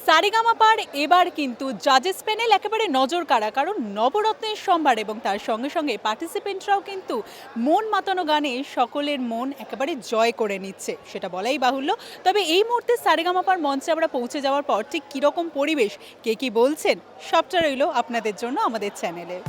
সারেগামাপার এবার কিন্তু জাজেস প্যানেল একেবারে নজর কাড়া, কারণ নবরত্নের সম্ভার এবং তার সঙ্গে সঙ্গে পার্টিসিপেন্টরাও কিন্তু মন মাতানো গানে সকলের মন একেবারে জয় করে নিচ্ছে, সেটা বলাই বাহুল্য। তবে এই মুহূর্তে সারেগামাপার মঞ্চে আমরা পৌঁছে যাওয়ার পর ঠিক কীরকম পরিবেশ, কে কী বলছেন, সবটা রইল আপনাদের জন্য আমাদের চ্যানেলে।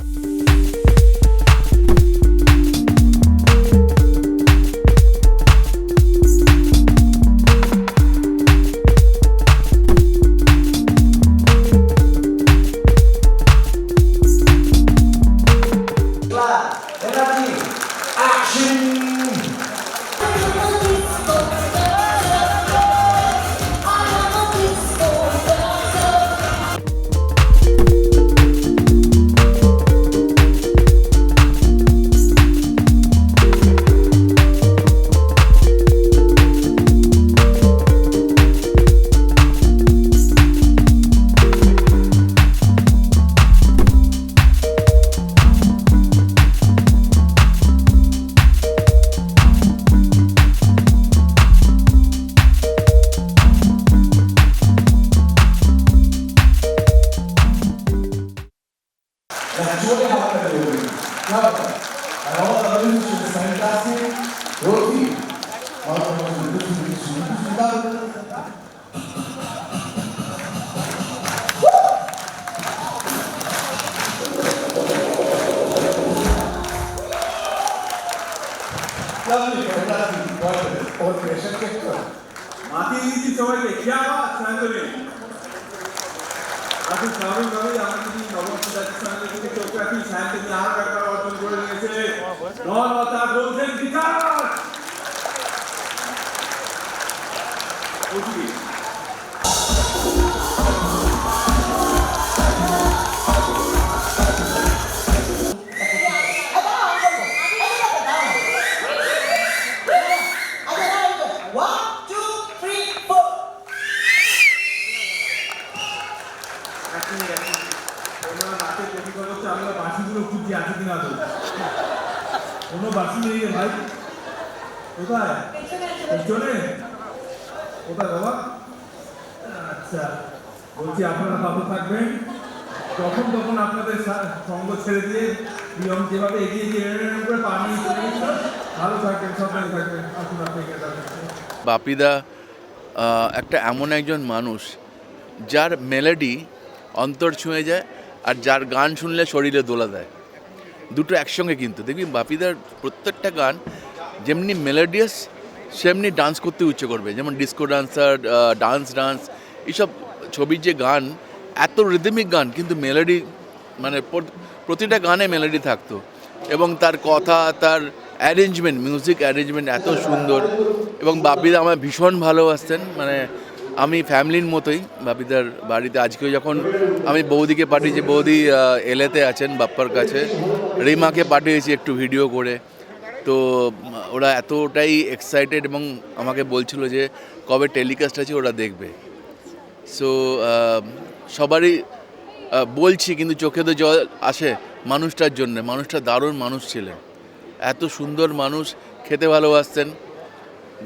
আপনারা ভালো থাকবেন, যখন তখন আপনাদের সঙ্গ ছেড়ে দিয়ে নিয়ম যেভাবে এগিয়ে গিয়ে করে পানি ভালো থাকবেন, সবাই থাকবেন। আসুন আপনাকে বাপিদা একটা এমন একজন মানুষ যার মেলোডি অন্তর ছুঁয়ে যায় আর যার গান শুনলে শরীরে দোলা দেয়, দুটো একসঙ্গে। কিন্তু দেখবি বাপিদার প্রত্যেকটা গান যেমনি মেলোডিয়াস সেমনি ডান্স করতে ইচ্ছে করবে, যেমন ডিস্কো ডান্সার, ডান্স এইসব ছবির যে গান, এত রিদমিক গান কিন্তু মেলোডি, মানে প্রতিটা গানে মেলোডি থাকতো। এবং তার কথা, তার অ্যারেঞ্জমেন্ট, মিউজিক অ্যারেঞ্জমেন্ট এত সুন্দর। এবং বাপিদা আমার ভীষণ ভালোবাসতেন, মানে আমি ফ্যামিলির মতোই বাপিদার বাড়িতে। আজকেও যখন আমি বৌদিকে পাঠিয়েছি, বৌদি এলেতে আছেন বাপ্পার কাছে, রিমাকে পাঠিয়েছি একটু ভিডিও করে, তো ওরা এতটাই এক্সাইটেড এবং আমাকে বলছিল যে কবে টেলিকাস্ট আছে ওরা দেখবে। সো সবারই বলছি, কিন্তু চোখে তো জল আসে মানুষটার জন্য। মানুষটা দারুণ মানুষ ছিলেন, এত সুন্দর মানুষ, খেতে ভালোবাসতেন,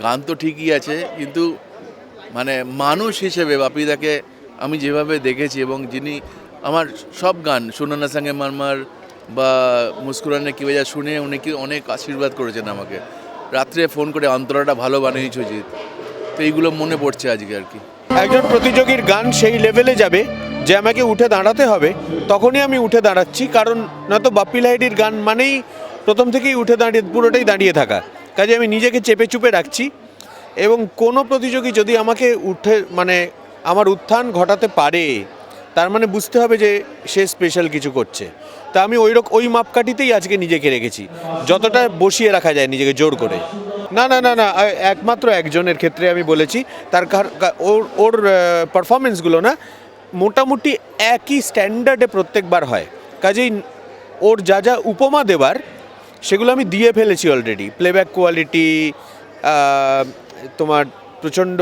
গান তো ঠিকই আছে, কিন্তু মানে মানুষ হিসেবে বাপিদাকে আমি যেভাবে দেখেছি, এবং যিনি আমার সব গান সুনানা সঙ্গে মারমার বা মুস্কুরানে কি বাজা শুনে উনি কি অনেক আশীর্বাদ করেছেন আমাকে, রাত্রে ফোন করে অন্তরাটা ভালো বানিয়েছো জিৎ। তো এইগুলো মনে পড়ছে আজকে আর কি। একজন প্রতিযোগীর গান সেই লেভেলে যাবে যে আমাকে উঠে দাঁড়াতে হবে, তখনই আমি উঠে দাঁড়াচ্ছি। কারণ নয়তো বাপ্পি লাহিড়ীর গান মানেই প্রথম থেকেই উঠে দাঁড়িয়ে, পুরোটাই দাঁড়িয়ে থাকা। কাজে আমি নিজেকে চেপে চুপে রাখছি, এবং কোনো প্রতিযোগী যদি আমাকে উঠে, মানে আমার উত্থান ঘটাতে পারে, তার মানে বুঝতে হবে যে সে স্পেশাল কিছু করছে। তা আমি ওই মাপকাঠিতেই আজকে নিজেকে রেখেছি, যতটা বসিয়ে রাখা যায় নিজেকে জোর করে। না, একমাত্র একজনের ক্ষেত্রে আমি বলেছি, তার ওর পারফরমেন্সগুলো না মোটামুটি একই স্ট্যান্ডার্ডে প্রত্যেকবার হয়। কাজেই ওর যা যা উপমা দেবার সেগুলো আমি দিয়ে ফেলেছি অলরেডি। প্লেব্যাক কোয়ালিটি, তোমার প্রচণ্ড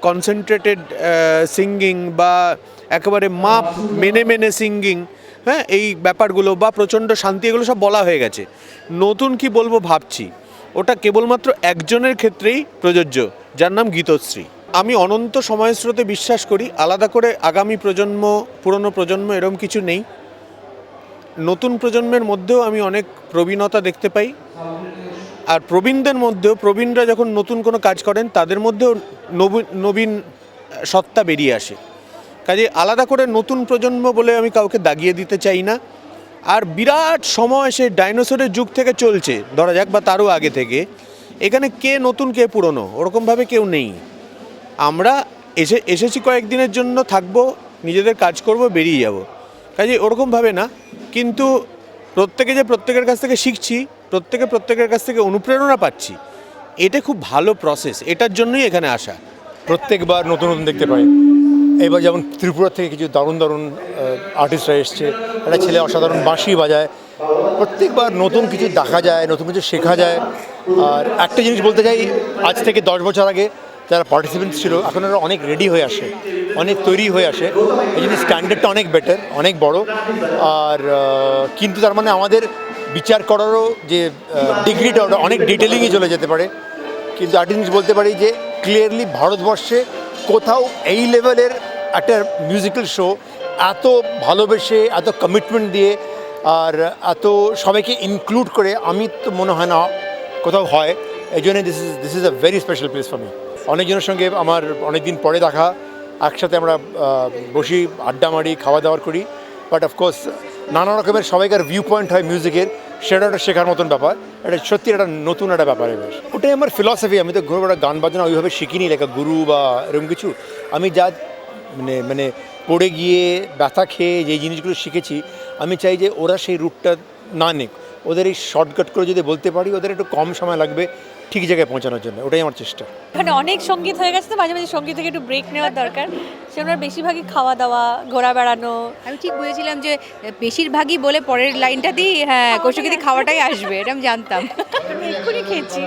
কনসেন্ট্রেটেড সিঙ্গিং বা একেবারে মাপ মেনে সিঙ্গিং, হ্যাঁ, এই ব্যাপারগুলো বা প্রচণ্ড শান্তি, এগুলো সব বলা হয়ে গেছে। নতুন কি বলবো ভাবছি, ওটা কেবলমাত্র একজনের ক্ষেত্রেই প্রযোজ্য, যার নাম গীতশ্রী। আমি অনন্ত সময়ের স্রোতে বিশ্বাস করি, আলাদা করে আগামী প্রজন্ম পুরনো প্রজন্ম এরম কিছু নেই। নতুন প্রজন্মের মধ্যেও আমি অনেক প্রবীণতা দেখতে পাই, আর প্রবীণদের মধ্যেও প্রবীণরা যখন নতুন কোনো কাজ করেন তাদের মধ্যেও নবীন সত্তা বেরিয়ে আসে। কাজে আলাদা করে নতুন প্রজন্ম বলে আমি কাউকে দাগিয়ে দিতে চাই না। আর বিরাট সময় সে ডাইনোসরের যুগ থেকে চলছে ধরা যাক, বা তারও আগে থেকে। এখানে কে নতুন কে পুরনো ওরকমভাবে কেউ নেই। আমরা এসেছি কয়েকদিনের জন্য, থাকবো, নিজেদের কাজ করব, বেরিয়ে যাব। কাজে ওরকমভাবে না, কিন্তু প্রত্যেকে যে প্রত্যেকের কাছ থেকে শিখছি, প্রত্যেকের কাছ থেকে অনুপ্রেরণা পাচ্ছি, এটা খুব ভালো প্রসেস। এটার জন্যই এখানে আসা। প্রত্যেকবার নতুন নতুন দেখতে পাই। এবার যেমন ত্রিপুরা থেকে কিছু দারুণ দারুণ আর্টিস্টরা এসছে, একটা ছেলে অসাধারণ বাঁশি বাজায়। প্রত্যেকবার নতুন কিছু দেখা যায়, নতুন কিছু শেখা যায়। আর একটা জিনিস বলতে চাই, আজ থেকে 10 বছর আগে যারা পার্টিসিপেন্টস ছিল এখন ওরা অনেক রেডি হয়ে আসে, অনেক তৈরি হয়ে আসে। এই জন্য স্ট্যান্ডার্ডটা অনেক বেটার, অনেক বড়। আর কিন্তু তার মানে আমাদের বিচার করারও যে ডিগ্রিটা ওটা অনেক ডিটেলিংয়ে চলে যেতে পারে। কিন্তু একটা জিনিস বলতে পারি যে ক্লিয়ারলি ভারতবর্ষে কোথাও এই লেভেলের একটা মিউজিক্যাল শো এত ভালোবেসে, এত কমিটমেন্ট দিয়ে, আর এত সবাইকে ইনক্লুড করে আমি তো মনে হয় না কোথাও হয়। এই জন্য this is a very special place for me. অনেকজনের সঙ্গে আমার অনেক দিন পরে দেখা, একসাথে আমরা বসি, আড্ডা মারি, খাওয়া দাওয়া করি। বাট অফকোর্স নানা রকমের সবাইকার ভিউ পয়েন্ট হয় মিউজিকের, সেটা একটা শেখার মতন ব্যাপার। এটা সত্যি একটা নতুন একটা ব্যাপার। এবার ওটাই আমার ফিলসফি। আমি তো ঘুরে গান বাজনা ওইভাবে শিখিনি লেখা গুরু বা এরকম কিছু। আমি যা মানে পড়ে গিয়ে ব্যথা খেয়ে যে জিনিসগুলো শিখেছি, আমি চাই যে ওরা সেই রুটটা না নিক, ওদের এই শর্টকাট করে যদি বলতে পারি ওদের একটু কম সময় লাগবে ঠিক জায়গায় পৌঁছানোর জন্য। ওটাই আমার চেষ্টা। এখানে অনেক সঙ্গীত হয়ে গেছে, তো মাঝে মাঝে সঙ্গীত থেকে একটু ব্রেক নেওয়ার দরকার। সেজন্য বেশিরভাগই খাওয়া দাওয়া, ঘোরা বেড়ানো। আমি ঠিক বুঝেছিলাম যে বেশিরভাগই বলে পরের লাইনটা দিই, হ্যাঁ কৌশিকী খাওয়াটাই আসবে, এটা আমি জানতাম। এক্ষুনি খেয়েছি।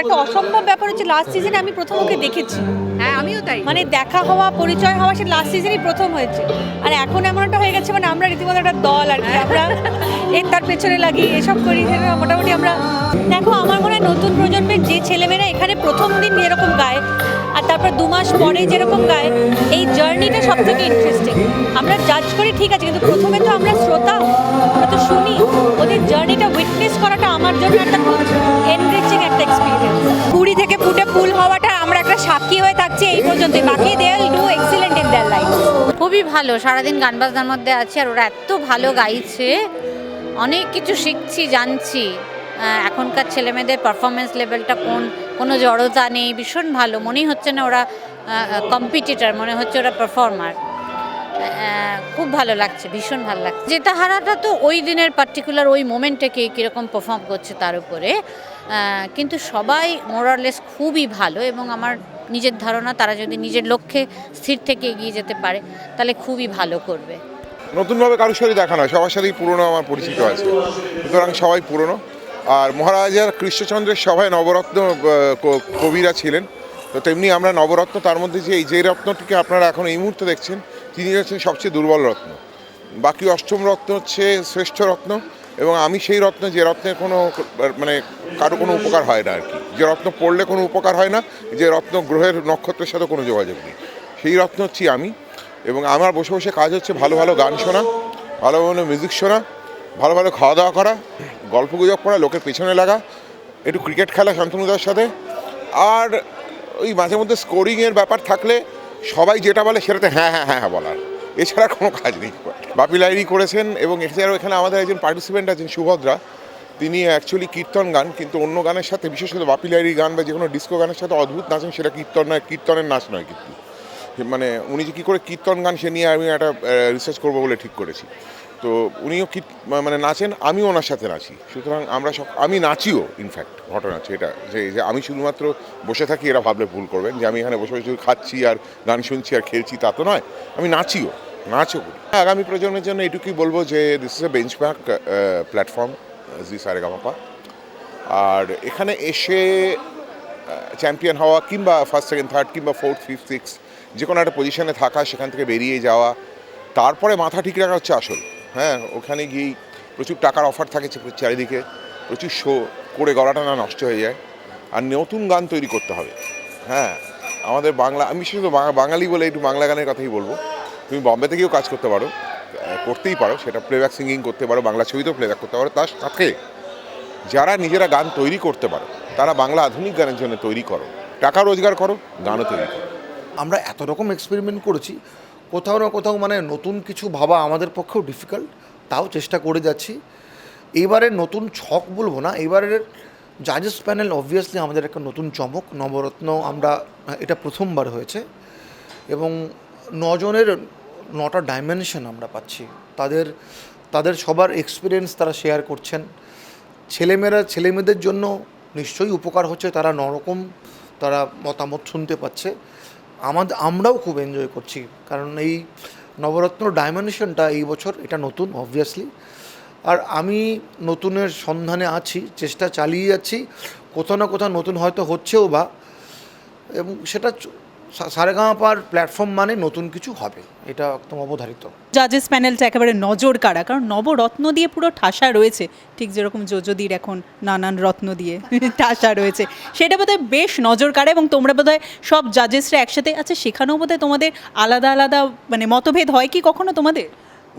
একটা অসম্ভব ব্যাপার হচ্ছে লাস্ট সিজনে আমি প্রথম ওকে দেখেছি। হ্যাঁ আমিও তাই। মানে দেখা হওয়া, পরিচয় হওয়া সে লাস্ট সিজনই প্রথম হয়েছে। আর এখন এমন একটা হয়ে গেছে, মানে আমরা রীতিমতো একটা দল আর কি। আমরা তার পেছনে লাগি, এসব করি। মোটামুটি আমরা দেখো, আমার মনে হয় নতুন প্রজন্মের যে ছেলেমেয়েরা এখানে প্রথম দিন যেরকম গায় আর তারপর 2 মাস পরে যেরকম গায়, এই জার্নিটা সব থেকে ইন্টারেস্টিং। আমরা জাজ করি ঠিক আছে, কিন্তু প্রথমে তো আমরা শ্রোতা, আমরা তো শুনি। ওদের জার্নিটা উইটনেস করাটা আমার জন্য একটা খুব এনরিচিং একটা এক্সপিরিয়েন্স। কুড়ি থেকে ফুটে ফুল হওয়াটা আমরা একটা সাক্ষী হয়ে থাকছি এই পর্যন্ত। বাকি they will do excellent in their life. খুবই ভালো, সারাদিন গান বাজনার মধ্যে আছে আর ওরা এত ভালো গাইছে, অনেক কিছু শিখছি, জানছি। এখনকার ছেলেমেয়েদের পারফরমেন্স লেভেলটা কোনো জড়তা নেই, ভীষণ ভালো। মনেই হচ্ছে না ওরা কম্পিটিটর, মনে হচ্ছে ওরা পারফর্মার। খুব ভালো লাগছে, ভীষণ ভালো লাগছে। জেতা হারাটা তো ওই দিনের পার্টিকুলার ওই মোমেন্টটাকে কীরকম পারফর্ম করছে তার উপরে, কিন্তু সবাই মোরালেস খুবই ভালো। এবং আমার নিজের ধারণা তারা যদি নিজের লক্ষ্যে স্থির থেকে এগিয়ে যেতে পারে তাহলে খুবই ভালো করবে। নতুনভাবে কারোর সাথে দেখা নয়, সবার সাথেই পুরনো আমার পরিচিত আছে, সুতরাং সবাই পুরনো। আর মহারাজার কৃষ্ণচন্দ্রের সভায় নবরত্ন কবিরা ছিলেন, তো তেমনি আমরা নবরত্ন। তার মধ্যে যে রত্নটিকে আপনারা এখন এই মুহূর্তে দেখছেন, তিনি হচ্ছেন সবচেয়ে দুর্বল রত্ন। বাকি অষ্টম রত্ন হচ্ছে শ্রেষ্ঠ রত্ন, এবং আমি সেই রত্ন যে রত্নের কোনো মানে কারো কোনো উপকার হয় না আর কি। যে রত্ন পড়লে কোনো উপকার হয় না, যে রত্ন গ্রহের নক্ষত্রের সাথে কোনো যোগাযোগ নেই, সেই রত্ন হচ্ছি আমি। এবং আমার বসে বসে কাজ হচ্ছে ভালো ভালো গান শোনা, ভালো ভালো মিউজিক শোনা, ভালো ভালো খাওয়া দাওয়া করা, গল্প গুজব করা, লোকের পেছনে লাগা, একটু ক্রিকেট খেলা শান্তনুদার সাথে। আর ওই মাঝে মধ্যে স্কোরিংয়ের ব্যাপার থাকলে সবাই যেটা বলে সেটাতে হ্যাঁ হ্যাঁ হ্যাঁ হ্যাঁ বলার, এছাড়া কোনো কাজ নেই। বাপি লাহিড়ী করেছেন, এবং এছাড়াও এখানে আমাদের একজন পার্টিসিপেন্ট আছেন সুভদ্রা, তিনি অ্যাকচুয়ালি কীর্তন গান, কিন্তু অন্য গানের সাথে, বিশেষত বাপি লাহিড়ীর গান বা যে কোনো ডিস্কো গানের সাথে অদ্ভুত নাচেন। সেটা কীর্তন নয়, কীর্তনের নাচ নয়, কিন্তু মানে উনি যে কী করে কীর্তন গান সে নিয়ে আমি একটা রিসার্চ করবো বলে ঠিক করেছি। তো উনিও মানে নাচেন, আমিও ওনার সাথে নাচি। সুতরাং আমরা আমি নাচিও। ইনফ্যাক্ট ঘটনা হচ্ছে এটা যে আমি শুধুমাত্র বসে থাকি, এরা ভাবলে ভুল করবেন যে আমি এখানে বসে বসে খাচ্ছি আর গান শুনছি আর খেলছি, তা তো নয়। আমি নাচও করি। আগামী প্রজন্মের জন্য এটুকুই বলবো যে this is a benchmark platform, Zee Saregamapa. আর এখানে এসে চ্যাম্পিয়ন হওয়া, কিংবা ফার্স্ট সেকেন্ড থার্ড কিংবা ফোর্থ ফিফথ সিক্স যে কোনো একটা পজিশনে থাকা, সেখান থেকে বেরিয়ে যাওয়া, তারপরে মাথা ঠিক রাখা হচ্ছে আসল। হ্যাঁ, ওখানে গিয়েই প্রচুর টাকার অফার থাকে চারিদিকে, প্রচুর শো করে গলাটা না নষ্ট হয়ে যায়। আর নতুন গান তৈরি করতে হবে। হ্যাঁ, আমাদের বাংলা, আমি শুধু বাঙালি বলে একটু বাংলা গানের কথাই বলবো। তুমি বম্বে থেকেও কাজ করতে পারো, করতেই পারো, সেটা প্লেব্যাক সিঙ্গিং করতে পারো, বাংলা ছবিতেও প্লেব্যাক করতে পারো। তার সাথে যারা নিজেরা গান তৈরি করতে পারো তারা বাংলা আধুনিক গানের জন্য তৈরি করো, টাকা রোজগার করো, গানও তৈরি করো। আমরা এত রকম এক্সপেরিমেন্ট করেছি, কোথাও না কোথাও মানে নতুন কিছু ভাবা আমাদের পক্ষেও ডিফিকাল্ট, তাও চেষ্টা করে যাচ্ছি। এবারের নতুন ছক বলবো না, এবারের জাজেস প্যানেল অবভিয়াসলি আমাদের একটা নতুন চমক। নবরত্ন আমরা এটা প্রথমবার হয়েছে এবং 9 জনের 9টা ডাইমেনশন আমরা পাচ্ছি। তাদের সবার এক্সপিরিয়েন্স তারা শেয়ার করছেন। ছেলেমেয়েদের জন্য নিশ্চয়ই উপকার হচ্ছে, তারা নরকম তারা মতামত শুনতে পাচ্ছে। আমরাও খুব এনজয় করছি, কারণ এই নবরত্ন ডাইমেনশনটা এই বছর এটা নতুন অবভিয়াসলি। আর আমি নতুনের সন্ধানে আছি, চেষ্টা চালিয়ে যাচ্ছি, কোথাও না কোথাও নতুন হয়তো হচ্ছেও বা, এবং সেটা সারেগামাপার প্ল্যাটফর্ম মানে নতুন কিছু হবে, এটা একদম অবধারিত। জাজেস প্যানেলটা একেবারে নজর কাড়া, কারণ নবরত্ন দিয়ে পুরো ঠাসা রয়েছে, ঠিক যেরকম যোজদির এখন নানান রত্ন দিয়ে ঠাসা রয়েছে, সেটা বোধহয় বেশ নজর কাড়া। এবং তোমরা বোধহয় সব জাজেসরা একসাথে, আচ্ছা সেখানেও বোধহয় তোমাদের আলাদা আলাদা মানে মতভেদ হয় কি কখনো তোমাদের?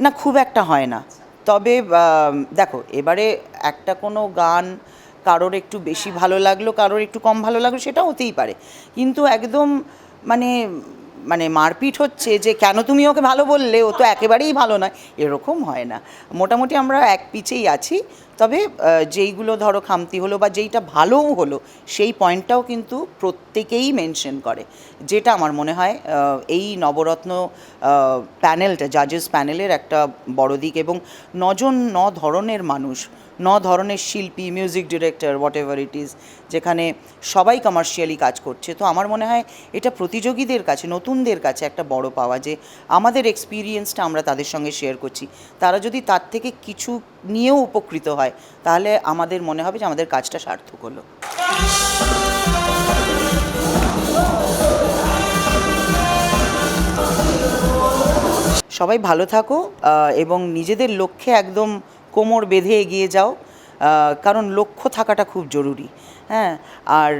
না, খুব একটা হয় না। তবে দেখো, এবারে একটা কোনো গান কারোর একটু বেশি ভালো লাগলো, কারোর একটু কম ভালো লাগলো, সেটা হতেই পারে, কিন্তু একদম মানে মারপিট হচ্ছে যে কেন তুমি ওকে ভালো বললে, ও তো একেবারেই ভালো নয়, এরকম হয় না। মোটামুটি আমরা এক পিচেই আছি। তবে যেইগুলো ধরো খামতি হলো বা যেইটা ভালোও হলো, সেই পয়েন্টটাও কিন্তু প্রত্যেকেই মেনশন করে, যেটা আমার মনে হয় এই নবরত্ন প্যানেলটা, জাজেস প্যানেলের একটা বড় দিক। এবং 9 জন 9 ধরনের মানুষ, 9 ধরনের শিল্পী, music director, what ever it is, যেখানে সবাই কমার্শিয়ালি কাজ করছে। তো আমার মনে হয় এটা প্রতিযোগীদের কাছে, নতুনদের কাছে একটা বড় পাওয়া, যে আমাদের এক্সপিরিয়েন্সটা আমরা তাদের সঙ্গে শেয়ার করছি। তারা যদি তার থেকে কিছু নিয়েও উপকৃত হয়, তাহলে আমাদের মনে হবে যে আমাদের কাজটা সার্থক হলো। সবাই ভালো থাকো এবং নিজেদের লক্ষ্যে একদম কোমর বেঁধে এগিয়ে যাও, কারণ লক্ষ্য থাকাটা খুব জরুরি। হ্যাঁ, আর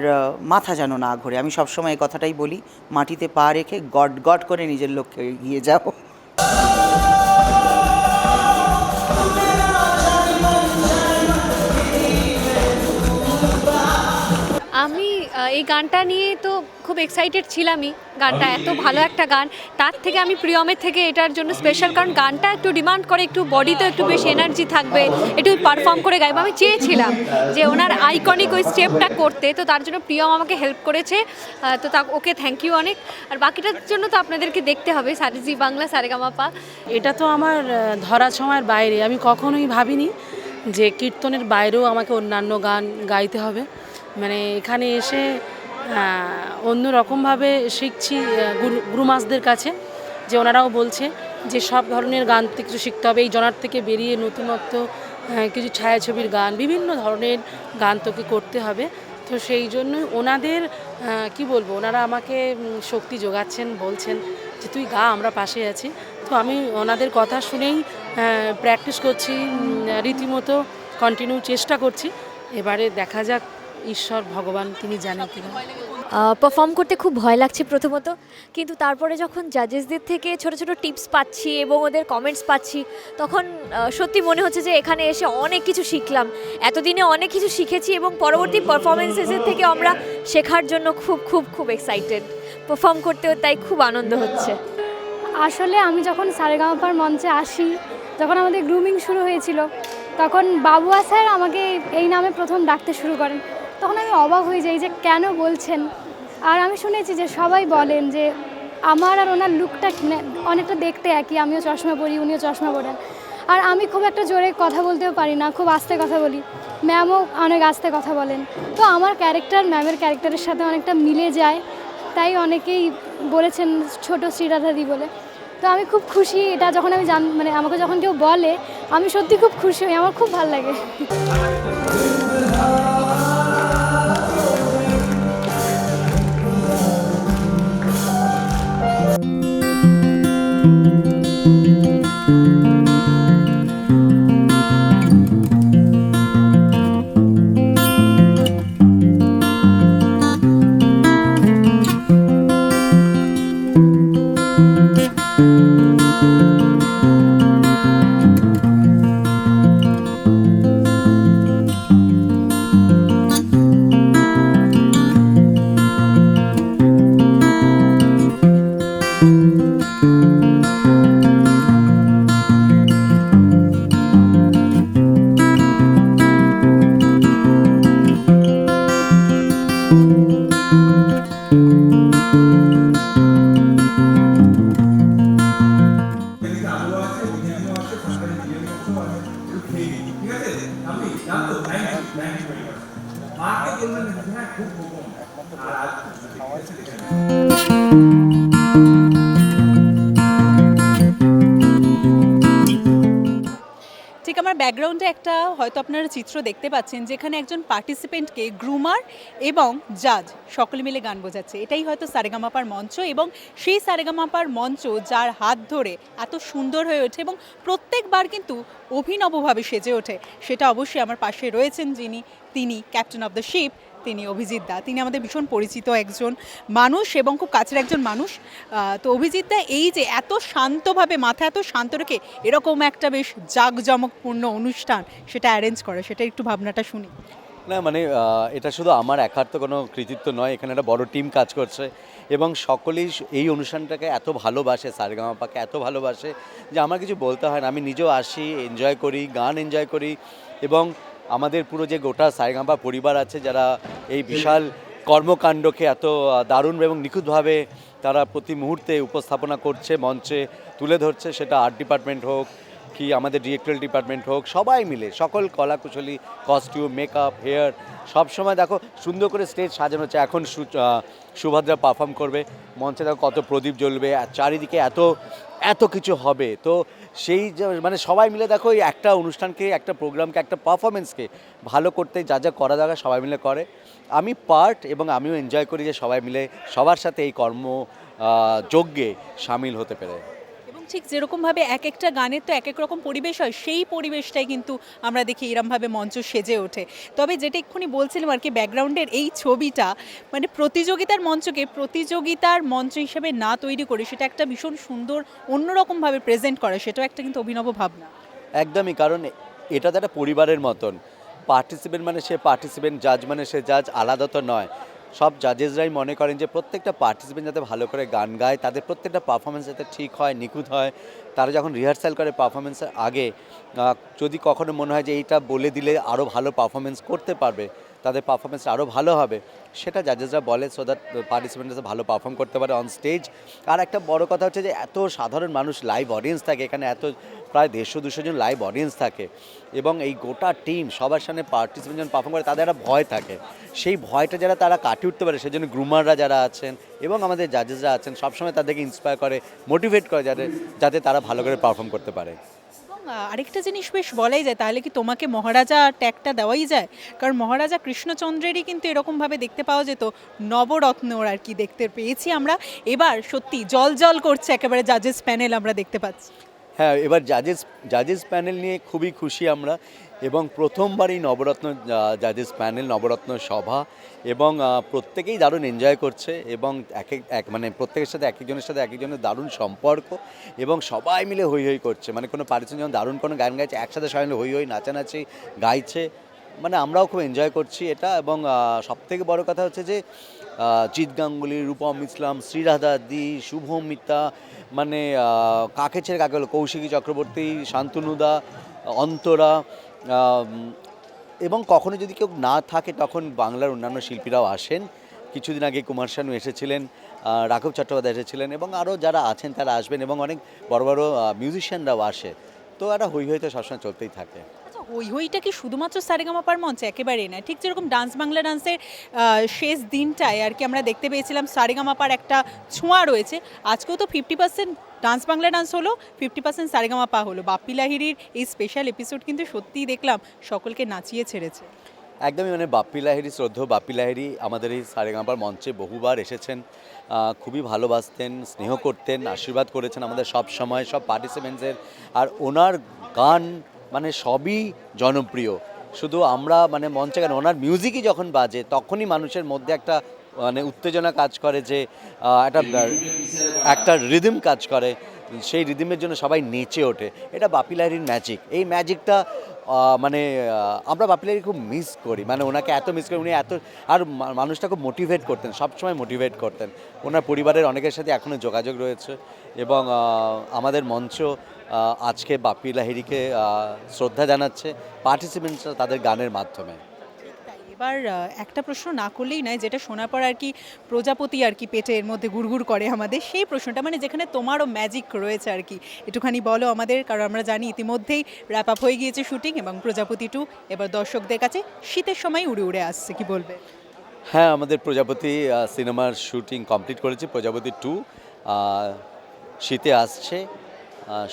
মাথা যেন না ঘোরে। আমি সবসময় এই কথাটাই বলি, মাটিতে পা রেখে গড গড করে নিজের লক্ষ্যে এগিয়ে যাও। আমি এই গানটা নিয়ে তো খুব এক্সাইটেড ছিলামই, গানটা এত ভালো একটা গান। তার থেকে আমি প্রিয়মের থেকে এটার জন্য স্পেশাল, কারণ গানটা একটু ডিমান্ড করে একটু বডিতে একটু বেশি এনার্জি থাকবে, একটু পারফর্ম করে গাইবো। আমি চেয়েছিলাম যে ওনার আইকনিক ওই স্টেপটা করতে, তো তার জন্য প্রিয়ম আমাকে হেল্প করেছে, তো ওকে থ্যাংক ইউ অনেক। আর বাকিটার জন্য তো আপনাদেরকে দেখতে হবে জি বাংলা সারেগামাপা। এটা তো আমার ধরা ছোঁয়ার বাইরে, আমি কখনোই ভাবিনি যে কীর্তনের বাইরেও আমাকে অন্যান্য গান গাইতে হবে। মানে এখানে এসে অন্য রকমভাবে শিখছি গুরুমাসদের কাছে, যে ওনারাও বলছে যে সব ধরনের গান থেকে কিছু শিখতে হবে, এই জনার থেকে বেরিয়ে নতুনত্ব কিছু ছায়াছবির গান, বিভিন্ন ধরনের গান তোকে করতে হবে। তো সেই জন্যই ওনাদের কি বলবো, ওনারা আমাকে শক্তি যোগাচ্ছেন, বলছেন যে তুই গা, আমরা পাশে আছি। তো আমি ওনাদের কথা শুনেই প্র্যাকটিস করছি, রীতিমতো কন্টিনিউ চেষ্টা করছি। এবারে দেখা যাক, ঈশ্বর ভগবান তিনি জানেন কিনা। পারফর্ম করতে খুব ভয় লাগছে প্রথমত, কিন্তু তারপরে যখন জাজেসদের থেকে ছোট ছোট টিপস পাচ্ছি এবং ওদের কমেন্টস পাচ্ছি, তখন সত্যি মনে হচ্ছে যে এখানে এসে অনেক কিছু শিখলাম, এতদিনে অনেক কিছু শিখেছি এবং পরবর্তী পারফরমেন্সেসের থেকে আমরা শেখার জন্য খুব খুব খুব এক্সাইটেড। পারফর্ম করতেও তাই খুব আনন্দ হচ্ছে। আসলে আমি যখন সারেগামাপার মঞ্চে আসি, যখন আমাদের গ্রুমিং শুরু হয়েছিল, তখন বাবুয়া স্যার আমাকে এই নামে প্রথম ডাকতে শুরু করেন। তখন আমি অবাক হয়ে যাই যে কেন বলছেন। আর আমি শুনেছি যে সবাই বলেন যে আমার আর ওনার লুকটা অনেকটা দেখতে একই, আমিও চশমা পরি, উনিও চশমা পরেন। আর আমি খুব একটা জোরে কথা বলতেও পারি না, খুব আস্তে কথা বলি, ম্যামও অনেক আস্তে কথা বলেন। তো আমার ক্যারেক্টার ম্যামের ক্যারেক্টারের সাথে অনেকটা মিলে যায়, তাই অনেকেই বলেছেন ছোট শ্রীরাধাদি বলে। তো আমি খুব খুশি এটা যখন আমি মানে আমাকে যখন কেউ বলে, আমি সত্যি খুব খুশি হই, আমার খুব ভালো লাগে। এদিকে আলু আছে, বিরিয়ানিও আছে, সামনে বিরিয়ানি মশলাও আছে, একটু খেয়ে নিন, ঠিক আছে? আপনি যান তো, থ্যাংক ইউ ভেরি মাচ। মাকে বলবেন হ্যাঁ খুব হুকুম, আর আজ দেখে নিন। ঠিক আমার ব্যাকগ্রাউন্ডে একটা হয়তো আপনারা চিত্র দেখতে পাচ্ছেন যেখানে একজন পার্টিসিপেন্টকে গ্রুমার এবং জাজ সকলে মিলে গান বোঝাচ্ছে। এটাই হয়তো সারেগামাপার মঞ্চ, এবং সেই সারেগামাপার মঞ্চ যার হাত ধরে এত সুন্দর হয়ে ওঠে এবং প্রত্যেকবার কিন্তু অভিনবভাবে সেজে ওঠে, সেটা অবশ্যই আমার পাশে রয়েছেন তিনি ক্যাপ্টেন অফ দ্য শিপ, তিনি অভিজিৎ দা। তিনি আমাদের ভীষণ পরিচিত একজন মানুষ এবং খুব কাছের একজন মানুষ। তো অভিজিৎ দা, এই যে এত শান্তভাবে, মাথা এত শান্ত রেখে এরকম একটা বেশ জাঁকজমকপূর্ণ অনুষ্ঠান সেটা অ্যারেঞ্জ করে, সেটা একটু ভাবনাটা শুনি। না মানে এটা শুধু আমার একার তো কোনো কৃতিত্ব নয়, এখানে একটা বড় টিম কাজ করছে এবং সকলেই এই অনুষ্ঠানটাকে এত ভালোবাসে, সারেগামাপাকে এত ভালোবাসে যে আমার কিছু বলতে হয় না। আমি নিজেও আসি, এনজয় করি, গান এনজয় করি, এবং আমাদের পুরো যে গোটা সারেগামাপা পরিবার আছে যারা এই বিশাল কর্মকাণ্ডকে এত দারুণ এবং নিখুঁতভাবে তারা প্রতি মুহূর্তে উপস্থাপনা করছে, মঞ্চে তুলে ধরছে, সেটা আর্ট ডিপার্টমেন্ট হোক কি আমাদের ডিরেক্টর ডিপার্টমেন্ট হোক, সবাই মিলে সকল কলাকুশলী, কস্টিউম, মেকআপ, হেয়ার, সব সময় দেখো সুন্দর করে স্টেজ সাজানো হচ্ছে। এখন সুভদ্রা পারফর্ম করবে, মঞ্চে দেখো কত প্রদীপ জ্বলবে, আর চারিদিকে এত কিছু হবে। তো সেই মানে সবাই মিলে দেখো এই একটা অনুষ্ঠানকে, একটা প্রোগ্রামকে, একটা পারফরমেন্সকে ভালো করতে যা যা করা দরকার সবাই মিলে করে। আমি পার্ট, এবং আমিও এনজয় করি যে সবাই মিলে সবার সাথে এই যজ্ঞে সামিল হতে পেরে। এবং ঠিক যেরকমভাবে এক একটা গানের তো এক এক রকম পরিবেশ হয়, সেই পরিবেশটাই কিন্তু আমরা দেখি এরমভাবে মঞ্চ সেজে ওঠে। তবে যেটা এক্ষুনি বলছিলাম আর কি, ব্যাকগ্রাউন্ডের এই ছবিটা মানে প্রতিযোগিতার মঞ্চকে প্রতিযোগিতার মঞ্চ হিসেবে না তৈরি করে সেটা একটা ভীষণ সুন্দর অন্যরকমভাবে প্রেজেন্ট করে, সেটাও একটা কিন্তু অভিনব ভাবনা। একদমই, কারণ এটা তো একটা পরিবারের মতন। পার্টিসিপেন্ট মানে সে পার্টিসিপেন্ট, জাজ মানে সে জাজ, আলাদা তো নয়। সব জাজেসরাই মনে করেন যে প্রত্যেকটা পার্টিসিপেন্ট যাতে ভালো করে গান গায়, তাদের প্রত্যেকটা পারফরমেন্স যাতে ঠিক হয়, নিখুঁত হয়। তারা যখন রিহার্সাল করে পারফরমেন্সের আগে, যদি কখনো মনে হয় যে এইটা বলে দিলে আরও ভালো পারফরমেন্স করতে পারবে, তাদের পারফরমেন্স আরও ভালো হবে, সেটা জাজেসরা বলে, সো দ্যাট পার্টিসিপেন্টরা ভালো পারফর্ম করতে পারে অন স্টেজ। আর একটা বড় কথা হচ্ছে যে এত সাধারণ মানুষ, লাইভ অডিয়েন্স থাকে এখানে, প্রায় 150-200 জন লাইভ অডিয়েন্স থাকে, এবং এই গোটা টিম সবার সামনে পার্টিসিপেন্ট যখন পারফর্ম করে তাদের একটা ভয় থাকে, সেই ভয়টা যারা তারা কাটিয়ে উঠতে পারে, সেজন্য গ্রুমাররা যারা আছেন এবং আমাদের জাজেসরা আছেন সবসময় তাদেরকে ইন্সপায়ার করে, মোটিভেট করে যাতে তারা ভালো করে পারফর্ম করতে পারে। আরেকটা জিনিস বেশ বলাই যায়, তাহলে কি তোমাকে মহারাজা ট্যাগটা দেওয়াই যায়? কারণ মহারাজা কৃষ্ণচন্দ্রেরই কিন্তু এরকমভাবে দেখতে পাওয়া যেত, নবরত্ন আর কি দেখতে পেয়েছি আমরা। এবার সত্যি জল জল করছে একেবারে জাজেস প্যানেল আমরা দেখতে পাচ্ছি। হ্যাঁ, এবার জাজেস প্যানেল নিয়ে খুবই খুশি আমরা, এবং প্রথমবারই নবরত্ন জাজেস প্যানেল, নবরত্ন সভা, এবং প্রত্যেকেই দারুণ এনজয় করছে, এবং মানে প্রত্যেকের সাথে এক একজনের দারুণ সম্পর্ক, এবং সবাই মিলে হই হই করছে। মানে কোনো পার্টিসিপেন্ট যখন দারুণ কোনো গান গাইছে, একসাথে সবাই মিলে হই হই নাচানাচি গাইছে, মানে আমরাও খুব এনজয় করছি এটা। এবং সবথেকে বড় কথা হচ্ছে যে জিৎ গাঙ্গুলি, রূপম ইসলাম, শ্রীরাধা দি, শুভম মিত্রা, মানে কাকে ছেড়ে কাকে হলো, কৌশিকী চক্রবর্তী, শান্তনুদা, অন্তরা, এবং কখনো যদি কেউ না থাকে তখন বাংলার অন্যান্য শিল্পীরাও আসেন। কিছুদিন আগে কুমার শানু এসেছিলেন, রাঘব চট্টোপাধ্যায় এসেছিলেন, এবং আরও যারা আছেন তারা আসবেন, এবং অনেক বড় বড় মিউজিশিয়ানরাও আসে। তো একটা হই হই তো সবসময় চলতেই থাকে। হই হইটা কি শুধুমাত্র সারেগামাপার মঞ্চে? একেবারেই না। ঠিক যেরকম ডান্স বাংলা ডান্সের শেষ দিনটায় আর কি আমরা দেখতে পেয়েছিলাম সারেগামাপার একটা ছোঁয়া রয়েছে, আজকেও তো 50% ডান্স বাংলা ডান্স হলো, 50% সারেগামাপা হলো। বাপ্পি লাহিড়ির এই স্পেশাল এপিসোড কিন্তু সত্যিই দেখলাম সকলকে নাচিয়ে ছেড়েছে। একদমই, মানে বাপ্পি লাহিড়ি, শ্রদ্ধেয় বাপ্পি লাহিড়ি আমাদের এই সারেগামাপার মঞ্চে বহুবার এসেছেন, খুবই ভালোবাসতেন, স্নেহ করতেন, আশীর্বাদ করেছেন আমাদের সব সময়, সব পার্টিসিপেন্টসের। আর ওনার গান মানে সবই জনপ্রিয়, শুধু আমরা মানে মঞ্চে গান, ওনার মিউজিকই যখন বাজে তখনই মানুষের মধ্যে একটা মানে উত্তেজনা কাজ করে, যে একটা রিদম কাজ করে, সেই রিদমের জন্য সবাই নেচে ওঠে। এটা বাপ্পি লাহিড়ির ম্যাজিক। এই ম্যাজিকটা মানে আমরা বাপিলারি খুব মিস করি, মানে ওনাকে এত মিস করি, উনি এত আর মানুষটা খুব মোটিভেট করতেন, সবসময় মোটিভেট করতেন। ওনার পরিবারের অনেকের সাথে এখনও যোগাযোগ রয়েছে এবং আমাদের মঞ্চ আজকে বাপি লাহিড়ীকে শ্রদ্ধা জানাচ্ছে পার্টিসিপেন্টসরা তাদের গানের মাধ্যমে। এবার একটা প্রশ্ন না করলেই নয়, যেটা শোনার পর আর কি প্রজাপতি আর কি পেটের মধ্যে গুড়গুড় করে আমাদের, সেই প্রশ্নটা মানে যেখানে তোমারও ম্যাজিক রয়েছে আর কি, একটুখানি বলো আমাদের, কারণ আমরা জানি ইতিমধ্যেই র্যাপ আপ হয়ে গিয়েছে শুটিং এবং প্রজাপতি 2 এবার দর্শকদের কাছে শীতের সময় উড়ে উড়ে আসছে, কি বলবে? হ্যাঁ, আমাদের প্রজাপতি সিনেমার শুটিং কমপ্লিট করেছি। প্রজাপতি 2 শীতে আসছে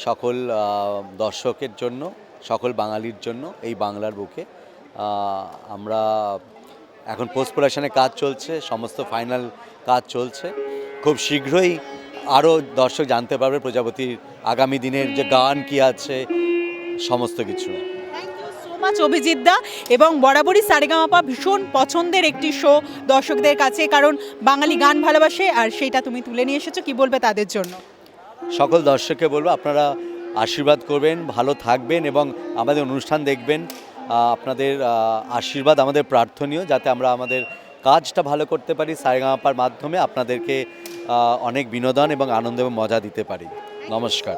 সকল দর্শকের জন্য, সকল বাঙালির জন্য এই বাংলার বুকে। আমরা এখন পোস্ট প্রোডাকশনের কাজ চলছে, সমস্ত ফাইনাল কাজ চলছে। খুব শীঘ্রই আরও দর্শক জানতে পারবে প্রজাপতির আগামী দিনের যে গান কি আছে সমস্ত কিছু। সো মাচ অভিজিৎ দা, এবং বরাবরই সারেগামাপা ভীষণ পছন্দের একটি শো দর্শকদের কাছে, কারণ বাঙালি গান ভালোবাসে আর সেইটা তুমি তুলে নিয়ে এসেছো, কি বলবে তাদের জন্য? সকল দর্শককে বলবো আপনারা আশীর্বাদ করবেন, ভালো থাকবেন এবং আমাদের অনুষ্ঠান দেখবেন। আপনাদের আশীর্বাদ আমাদের প্রার্থনীয়, যাতে আমরা আমাদের কাজটা ভালো করতে পারি, সারেগামাপার মাধ্যমে আপনাদেরকে অনেক বিনোদন এবং আনন্দ এবং মজা দিতে পারি। নমস্কার।